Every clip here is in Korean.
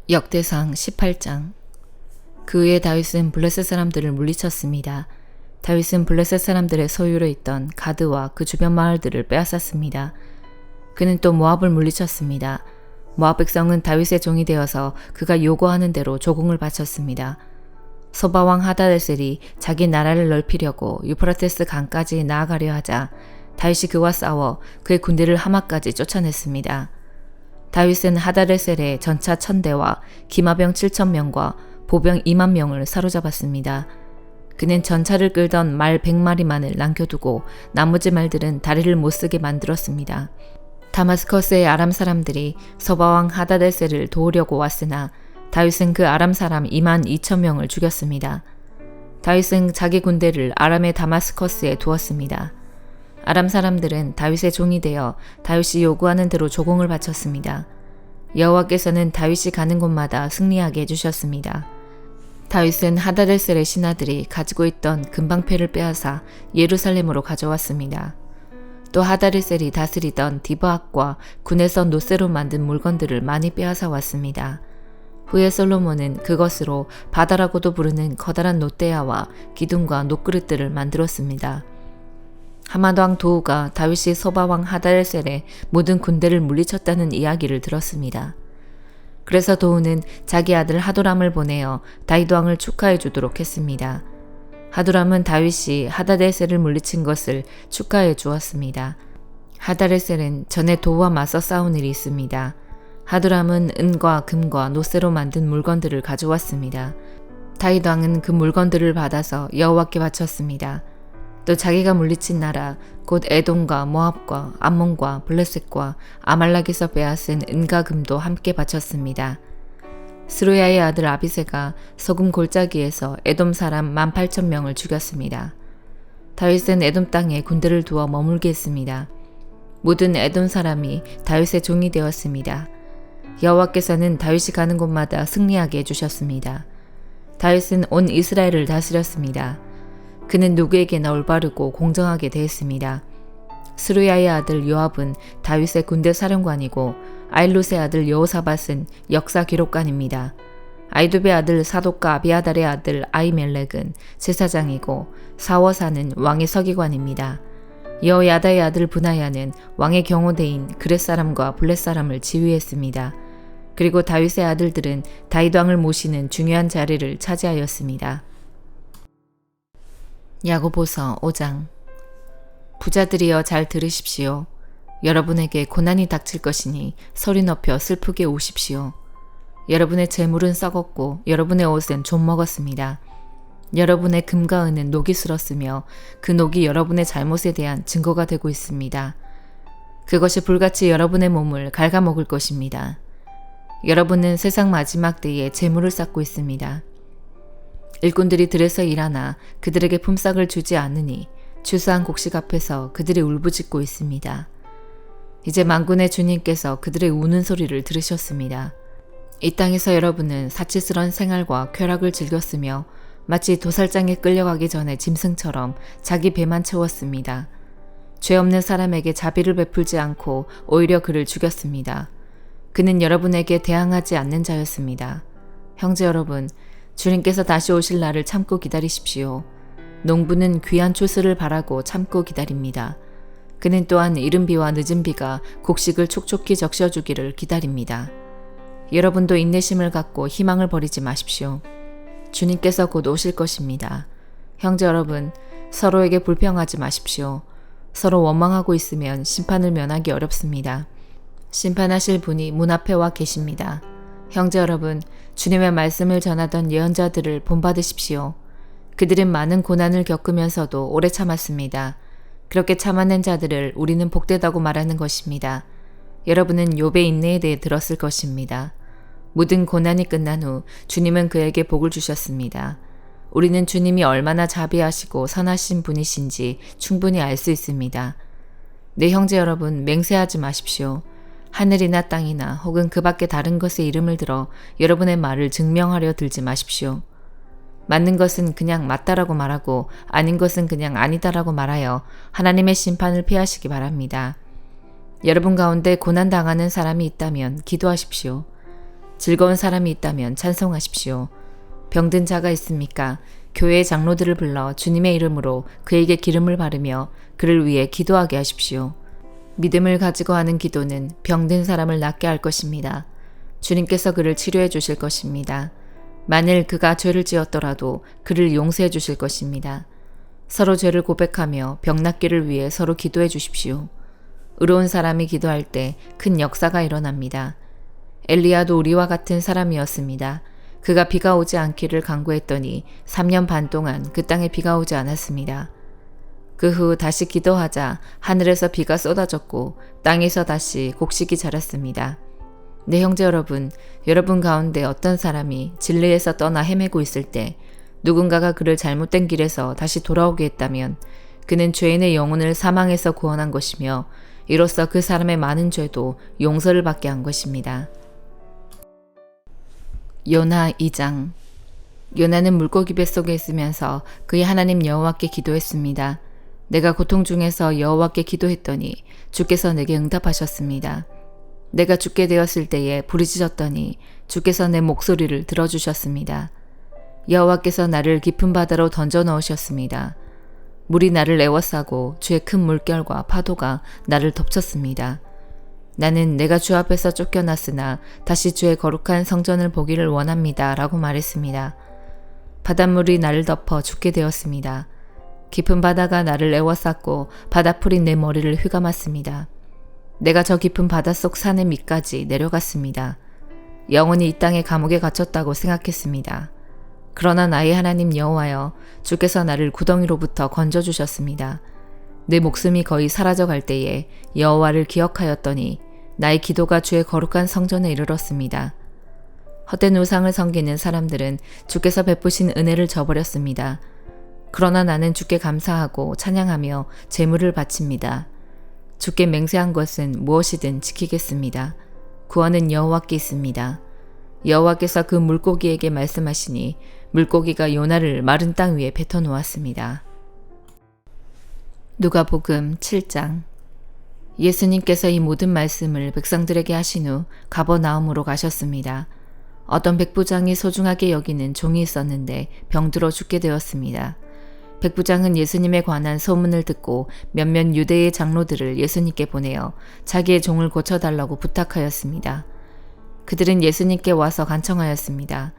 역대상 18장. 그 후에 다윗은 블레셋 사람들을 물리쳤습니다. 다윗은 블레셋 사람들의 소유로 있던 가드와 그 주변 마을들을 빼앗았습니다. 그는 또 모압을 물리쳤습니다. 모압 백성은 다윗의 종이 되어서 그가 요구하는 대로 조공을 바쳤습니다. 소바왕 하다데셀이 자기 나라를 넓히려고 유프라테스 강까지 나아가려 하자 다윗이 그와 싸워 그의 군대를 하마까지 쫓아냈습니다. 다윗은 하다데셀의 전차 1000대와 기마병 7000명과 보병 2만 명을 사로잡았습니다. 그는 전차를 끌던 말 100마리만을 남겨두고 나머지 말들은 다리를 못쓰게 만들었습니다. 다마스커스의 아람 사람들이 소바왕 하다데셀을 도우려고 왔으나 다윗은 그 아람 사람 2만 2천 명을 죽였습니다. 다윗은 자기 군대를 아람의 다마스커스에 두었습니다. 아람 사람들은 다윗의 종이 되어 다윗이 요구하는 대로 조공을 바쳤습니다. 여호와께서는 다윗이 가는 곳마다 승리하게 해주셨습니다. 다윗은 하다데셀의 신하들이 가지고 있던 금방패를 빼앗아 예루살렘으로 가져왔습니다. 또 하다데셀이 다스리던 디브앗과 군에서 노쇠로 만든 물건들을 많이 빼앗아 왔습니다. 후에 솔로몬은 그것으로 바다라고도 부르는 커다란 놋대야와 기둥과 놋그릇들을 만들었습니다. 하맛왕 도후가 다윗이 소바왕 하다데셀의 모든 군대를 물리쳤다는 이야기를 들었습니다. 그래서 도후는 자기 아들 하도람을 보내어 다윗 왕을 축하해 주도록 했습니다. 하도람은 다윗이 하다데셀을 물리친 것을 축하해 주었습니다. 하다데셀은 전에 도후와 맞서 싸운 일이 있습니다. 하도람은 은과 금과 놋쇠로 만든 물건들을 가져왔습니다. 다윗 왕은 그 물건들을 받아서 여호와께 바쳤습니다. 또 자기가 물리친 나라 곧 에돔과 모압과 암몬과 블레셋과 아말렉에서 빼앗은 은과 금도 함께 바쳤습니다. 스루야의 아들 아비새가 소금 골짜기에서 에돔 사람 18,000명을 죽였습니다. 다윗은 에돔 땅에 군대를 두어 머물게 했습니다. 모든 에돔 사람이 다윗의 종이 되었습니다. 여호와께서는 다윗이 가는 곳마다 승리하게 해주셨습니다. 다윗은 온 이스라엘을 다스렸습니다. 그는 누구에게나 올바르고 공정하게 대했습니다. 스루야의 아들 요압은 다윗의 군대 사령관이고 아일롯의 아들 여호사밧은 역사 기록관입니다. 아이두베의 아들 사독과 아비아달의 아들 아히멜렉은 제사장이고 사워사는 왕의 서기관입니다. 여호야다의 아들 브나야는 왕의 경호대인 그렛 사람과 블렛 사람을 지휘했습니다. 그리고 다윗의 아들들은 다윗 왕을 모시는 중요한 자리를 차지하였습니다. 야고보서 5장. 부자들이여 잘 들으십시오. 여러분에게 고난이 닥칠 것이니 소리 높여 슬프게 우십시오. 여러분의 재물은 썩었고 여러분의 옷은 좀 먹었습니다. 여러분의 금과 은은 녹이 슬었으며 그 녹이 여러분의 잘못에 대한 증거가 되고 있습니다. 그것이 불같이 여러분의 몸을 갉아먹을 것입니다. 여러분은 세상 마지막 때에 재물을 쌓고 있습니다. 일꾼들이 들에서 일하나 그들에게 품삯을 주지 않으니 추수한 곡식 앞에서 그들이 울부짖고 있습니다. 이제 만군의 주님께서 그들의 우는 소리를 들으셨습니다. 이 땅에서 여러분은 사치스러운 생활과 쾌락을 즐겼으며 마치 도살장에 끌려가기 전에 짐승처럼 자기 배만 채웠습니다. 죄 없는 사람에게 자비를 베풀지 않고 오히려 그를 죽였습니다. 그는 여러분에게 대항하지 않는 자였습니다. 형제 여러분, 주님께서 다시 오실 날을 참고 기다리십시오. 농부는 귀한 추수를 바라고 참고 기다립니다. 그는 또한 이른 비와 늦은 비가 곡식을 촉촉히 적셔주기를 기다립니다. 여러분도 인내심을 갖고 희망을 버리지 마십시오. 주님께서 곧 오실 것입니다. 형제 여러분, 서로에게 불평하지 마십시오. 서로 원망하고 있으면 심판을 면하기 어렵습니다. 심판하실 분이 문 앞에 와 계십니다. 형제 여러분, 주님의 말씀을 전하던 예언자들을 본받으십시오. 그들은 많은 고난을 겪으면서도 오래 참았습니다. 그렇게 참아낸 자들을 우리는 복되다고 말하는 것입니다. 여러분은 욥의 인내에 대해 들었을 것입니다. 모든 고난이 끝난 후 주님은 그에게 복을 주셨습니다. 우리는 주님이 얼마나 자비하시고 선하신 분이신지 충분히 알 수 있습니다. 네, 형제 여러분, 맹세하지 마십시오. 하늘이나 땅이나 혹은 그 밖에 다른 것의 이름을 들어 여러분의 말을 증명하려 들지 마십시오. 맞는 것은 그냥 맞다라고 말하고 아닌 것은 그냥 아니다라고 말하여 하나님의 심판을 피하시기 바랍니다. 여러분 가운데 고난당하는 사람이 있다면 기도하십시오. 즐거운 사람이 있다면 찬송하십시오. 병든 자가 있습니까? 교회의 장로들을 불러 주님의 이름으로 그에게 기름을 바르며 그를 위해 기도하게 하십시오. 믿음을 가지고 하는 기도는 병든 사람을 낫게 할 것입니다. 주님께서 그를 치료해 주실 것입니다. 만일 그가 죄를 지었더라도 그를 용서해 주실 것입니다. 서로 죄를 고백하며 병 낫기를 위해 서로 기도해 주십시오. 의로운 사람이 기도할 때 큰 역사가 일어납니다. 엘리야도 우리와 같은 사람이었습니다. 그가 비가 오지 않기를 간구했더니 3년 반 동안 그 땅에 비가 오지 않았습니다. 그 후 다시 기도하자 하늘에서 비가 쏟아졌고 땅에서 다시 곡식이 자랐습니다. 네, 형제 여러분, 여러분 가운데 어떤 사람이 진리에서 떠나 헤매고 있을 때 누군가가 그를 잘못된 길에서 다시 돌아오게 했다면 그는 죄인의 영혼을 사망에서 구원한 것이며 이로써 그 사람의 많은 죄도 용서를 받게 한 것입니다. 요나 2장. 요나는 물고기 뱃속에 있으면서 그의 하나님 여호와께 기도했습니다. 내가 고통 중에서 여호와께 기도했더니 주께서 내게 응답하셨습니다. 내가 죽게 되었을 때에 부르짖었더니 주께서 내 목소리를 들어주셨습니다. 여호와께서 나를 깊은 바다로 던져 넣으셨습니다. 물이 나를 에워싸고 주의 큰 물결과 파도가 나를 덮쳤습니다. 나는 내가 주 앞에서 쫓겨났으나 다시 주의 거룩한 성전을 보기를 원합니다. 라고 말했습니다. 바닷물이 나를 덮어 죽게 되었습니다. 깊은 바다가 나를 에워쌌고 바다풀이 내 머리를 휘감았습니다. 내가 저 깊은 바닷속 산의 밑까지 내려갔습니다. 영원히 이 땅의 감옥에 갇혔다고 생각했습니다. 그러나 나의 하나님 여호와여, 주께서 나를 구덩이로부터 건져주셨습니다. 내 목숨이 거의 사라져갈 때에 여호와를 기억하였더니 나의 기도가 주의 거룩한 성전에 이르렀습니다. 헛된 우상을 섬기는 사람들은 주께서 베푸신 은혜를 저버렸습니다. 그러나 나는 주께 감사하고 찬양하며 제물을 바칩니다. 주께 맹세한 것은 무엇이든 지키겠습니다. 구원은 여호와께 있습니다. 여호와께서 그 물고기에게 말씀하시니 물고기가 요나를 마른 땅 위에 뱉어 놓았습니다. 누가복음 7장. 예수님께서 이 모든 말씀을 백성들에게 하신 후 가버나움으로 가셨습니다. 어떤 백부장이 소중하게 여기는 종이 있었는데 병들어 죽게 되었습니다. 백부장은 예수님에 관한 소문을 듣고 몇몇 유대의 장로들을 예수님께 보내어 자기의 종을 고쳐달라고 부탁하였습니다. 그들은 예수님께 와서 간청하였습니다.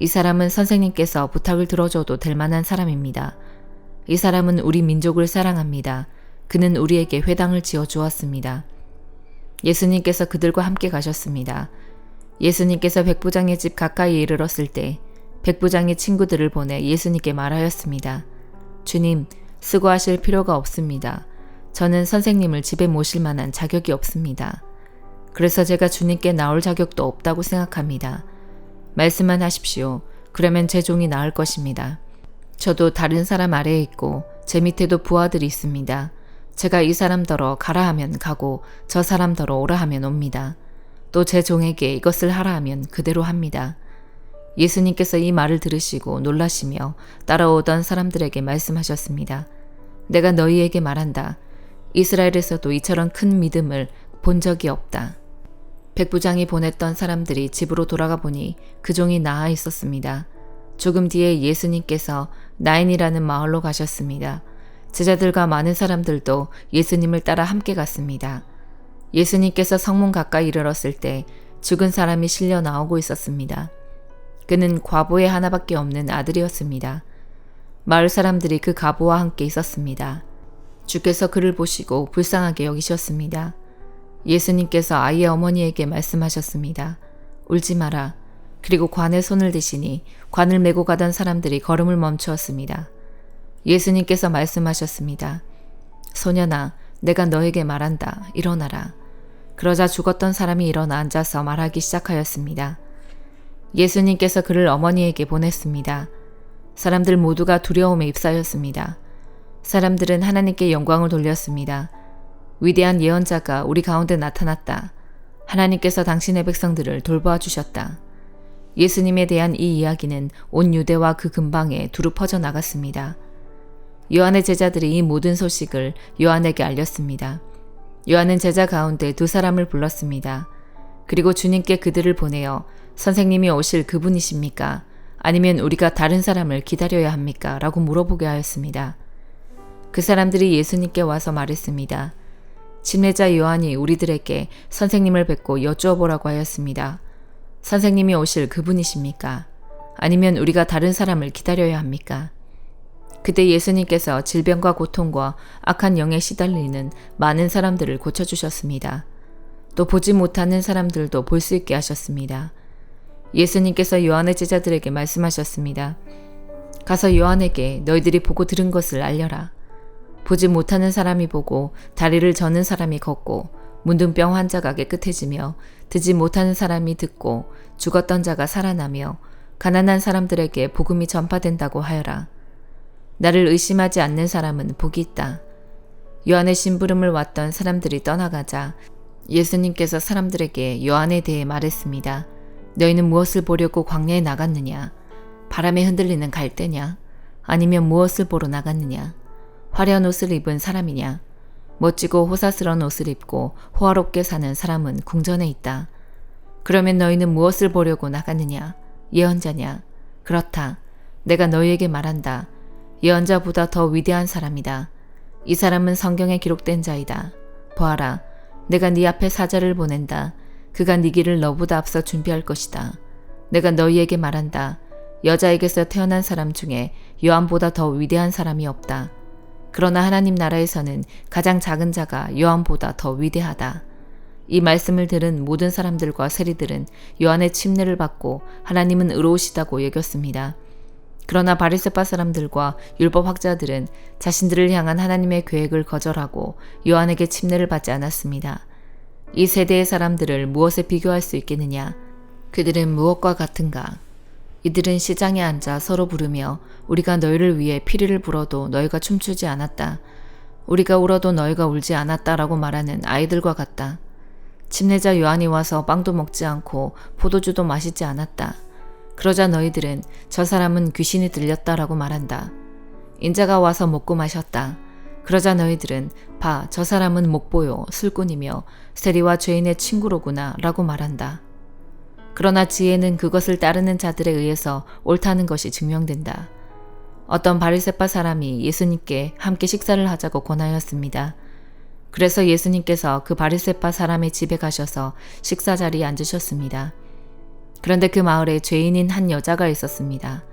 이 사람은 선생님께서 부탁을 들어줘도 될 만한 사람입니다. 이 사람은 우리 민족을 사랑합니다. 그는 우리에게 회당을 지어 주었습니다. 예수님께서 그들과 함께 가셨습니다. 예수님께서 백부장의 집 가까이에 이르렀을 때 백부장의 친구들을 보내 예수님께 말하였습니다. 주님, 수고하실 필요가 없습니다. 저는 선생님을 집에 모실 만한 자격이 없습니다. 그래서 제가 주님께 나올 자격도 없다고 생각합니다. 말씀만 하십시오. 그러면 제 종이 나을 것입니다. 저도 다른 사람 아래에 있고 제 밑에도 부하들이 있습니다. 제가 이 사람더러 가라 하면 가고 저 사람더러 오라 하면 옵니다. 또 제 종에게 이것을 하라 하면 그대로 합니다. 예수님께서 이 말을 들으시고 놀라시며 따라오던 사람들에게 말씀하셨습니다. 내가 너희에게 말한다. 이스라엘에서도 이처럼 큰 믿음을 본 적이 없다. 백부장이 보냈던 사람들이 집으로 돌아가 보니 그 종이 나아 있었습니다. 조금 뒤에 예수님께서 나인이라는 마을로 가셨습니다. 제자들과 많은 사람들도 예수님을 따라 함께 갔습니다. 예수님께서 성문 가까이 이르렀을 때 죽은 사람이 실려 나오고 있었습니다. 그는 과부의 하나밖에 없는 아들이었습니다. 마을 사람들이 그 과부와 함께 있었습니다. 주께서 그를 보시고 불쌍하게 여기셨습니다. 예수님께서 아이의 어머니에게 말씀하셨습니다. 울지 마라. 그리고 관에 손을 대시니 관을 메고 가던 사람들이 걸음을 멈추었습니다. 예수님께서 말씀하셨습니다. 소년아, 내가 너에게 말한다. 일어나라. 그러자 죽었던 사람이 일어나 앉아서 말하기 시작하였습니다. 예수님께서 그를 어머니에게 보냈습니다. 사람들 모두가 두려움에 휩싸였습니다. 사람들은 하나님께 영광을 돌렸습니다. 위대한 예언자가 우리 가운데 나타났다. 하나님께서 당신의 백성들을 돌보아 주셨다. 예수님에 대한 이 이야기는 온 유대와 그 근방에 두루 퍼져 나갔습니다. 요한의 제자들이 이 모든 소식을 요한에게 알렸습니다. 요한은 제자 가운데 두 사람을 불렀습니다. 그리고 주님께 그들을 보내어 선생님이 오실 그분이십니까? 아니면 우리가 다른 사람을 기다려야 합니까? 라고 물어보게 하였습니다. 그 사람들이 예수님께 와서 말했습니다. 침례자 요한이 우리들에게 선생님을 뵙고 여쭈어보라고 하였습니다. 선생님이 오실 그분이십니까? 아니면 우리가 다른 사람을 기다려야 합니까? 그때 예수님께서 질병과 고통과 악한 영에 시달리는 많은 사람들을 고쳐주셨습니다. 또 보지 못하는 사람들도 볼 수 있게 하셨습니다. 예수님께서 요한의 제자들에게 말씀하셨습니다. 가서 요한에게 너희들이 보고 들은 것을 알려라. 보지 못하는 사람이 보고 다리를 저는 사람이 걷고 문둥병 환자가 깨끗해지며 듣지 못하는 사람이 듣고 죽었던 자가 살아나며 가난한 사람들에게 복음이 전파된다고 하여라. 나를 의심하지 않는 사람은 복이 있다. 요한의 심부름을 왔던 사람들이 떠나가자 예수님께서 사람들에게 요한에 대해 말했습니다. 너희는 무엇을 보려고 광야에 나갔느냐? 바람에 흔들리는 갈대냐? 아니면 무엇을 보러 나갔느냐? 화려한 옷을 입은 사람이냐? 멋지고 호사스러운 옷을 입고 호화롭게 사는 사람은 궁전에 있다. 그러면 너희는 무엇을 보려고 나갔느냐? 예언자냐? 그렇다. 내가 너희에게 말한다. 예언자보다 더 위대한 사람이다. 이 사람은 성경에 기록된 자이다. 보아라. 내가 네 앞에 사자를 보낸다. 그가 네 길을 너보다 앞서 준비할 것이다. 내가 너희에게 말한다. 여자에게서 태어난 사람 중에 요한보다 더 위대한 사람이 없다. 그러나 하나님 나라에서는 가장 작은 자가 요한보다 더 위대하다. 이 말씀을 들은 모든 사람들과 세리들은 요한의 침례를 받고 하나님은 의로우시다고 여겼습니다. 그러나 바리새파 사람들과 율법학자들은 자신들을 향한 하나님의 계획을 거절하고 요한에게 침례를 받지 않았습니다. 이 세대의 사람들을 무엇에 비교할 수 있겠느냐? 그들은 무엇과 같은가? 이들은 시장에 앉아 서로 부르며 우리가 너희를 위해 피리를 불어도 너희가 춤추지 않았다. 우리가 울어도 너희가 울지 않았다라고 말하는 아이들과 같다. 침례자 요한이 와서 빵도 먹지 않고 포도주도 마시지 않았다. 그러자 너희들은 저 사람은 귀신이 들렸다라고 말한다. 인자가 와서 먹고 마셨다. 그러자 너희들은 봐, 저 사람은 목보요, 술꾼이며 세리와 죄인의 친구로구나 라고 말한다. 그러나 지혜는 그것을 따르는 자들에 의해서 옳다는 것이 증명된다. 어떤 바리새파 사람이 예수님께 함께 식사를 하자고 권하였습니다. 그래서 예수님께서 그 바리새파 사람의 집에 가셔서 식사 자리에 앉으셨습니다. 그런데 그 마을에 죄인인 한 여자가 있었습니다.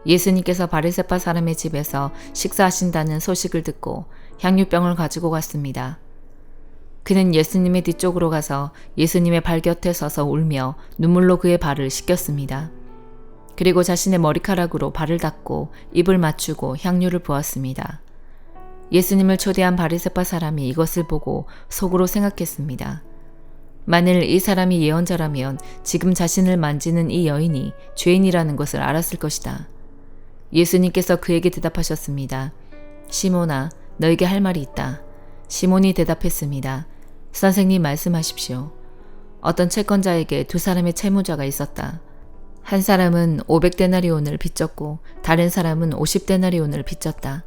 예수님께서 바리새파 사람의 집에서 식사하신다는 소식을 듣고 향유병을 가지고 갔습니다. 그는 예수님의 뒤쪽으로 가서 예수님의 발 곁에 서서 울며 눈물로 그의 발을 씻겼습니다. 그리고 자신의 머리카락으로 발을 닦고 입을 맞추고 향유를 부었습니다. 예수님을 초대한 바리새파 사람이 이것을 보고 속으로 생각했습니다. 만일 이 사람이 예언자라면 지금 자신을 만지는 이 여인이 죄인이라는 것을 알았을 것이다. 예수님께서 그에게 대답하셨습니다. 시몬아, 너에게 할 말이 있다. 시몬이 대답했습니다. 선생님 말씀하십시오. 어떤 채권자에게 두 사람의 채무자가 있었다. 한 사람은 500데나리온을 빚졌고 다른 사람은 50데나리온을 빚졌다.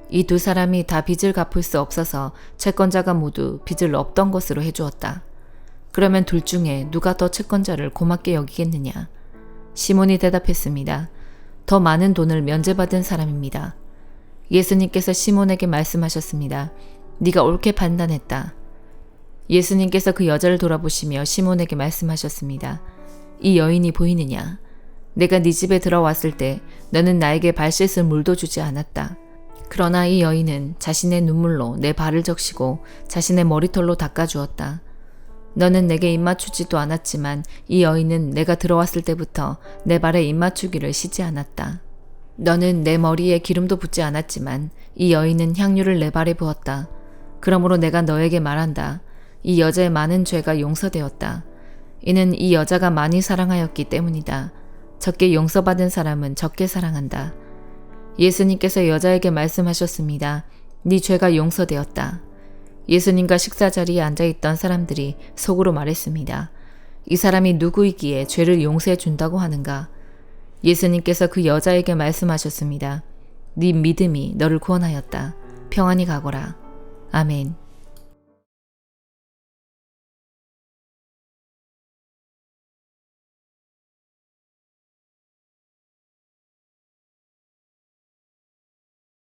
이 두 사람이 다 빚을 갚을 수 없어서 채권자가 모두 빚을 없던 것으로 해주었다. 그러면 둘 중에 누가 더 채권자를 고맙게 여기겠느냐? 시몬이 대답했습니다. 더 많은 돈을 면제받은 사람입니다. 예수님께서 시몬에게 말씀하셨습니다. 네가 옳게 판단했다. 예수님께서 그 여자를 돌아보시며 시몬에게 말씀하셨습니다. 이 여인이 보이느냐? 내가 네 집에 들어왔을 때 너는 나에게 발 씻을 물도 주지 않았다. 그러나 이 여인은 자신의 눈물로 내 발을 적시고 자신의 머리털로 닦아주었다. 너는 내게 입맞추지도 않았지만 이 여인은 내가 들어왔을 때부터 내 발에 입맞추기를 쉬지 않았다. 너는 내 머리에 기름도 붓지 않았지만 이 여인은 향유를 내 발에 부었다. 그러므로 내가 너에게 말한다. 이 여자의 많은 죄가 용서되었다. 이는 이 여자가 많이 사랑하였기 때문이다. 적게 용서받은 사람은 적게 사랑한다. 예수님께서 여자에게 말씀하셨습니다. 네 죄가 용서되었다. 예수님과 식사 자리에 앉아있던 사람들이 속으로 말했습니다. 이 사람이 누구이기에 죄를 용서해 준다고 하는가? 예수님께서 그 여자에게 말씀하셨습니다. 네 믿음이 너를 구원하였다. 평안히 가거라. 아멘.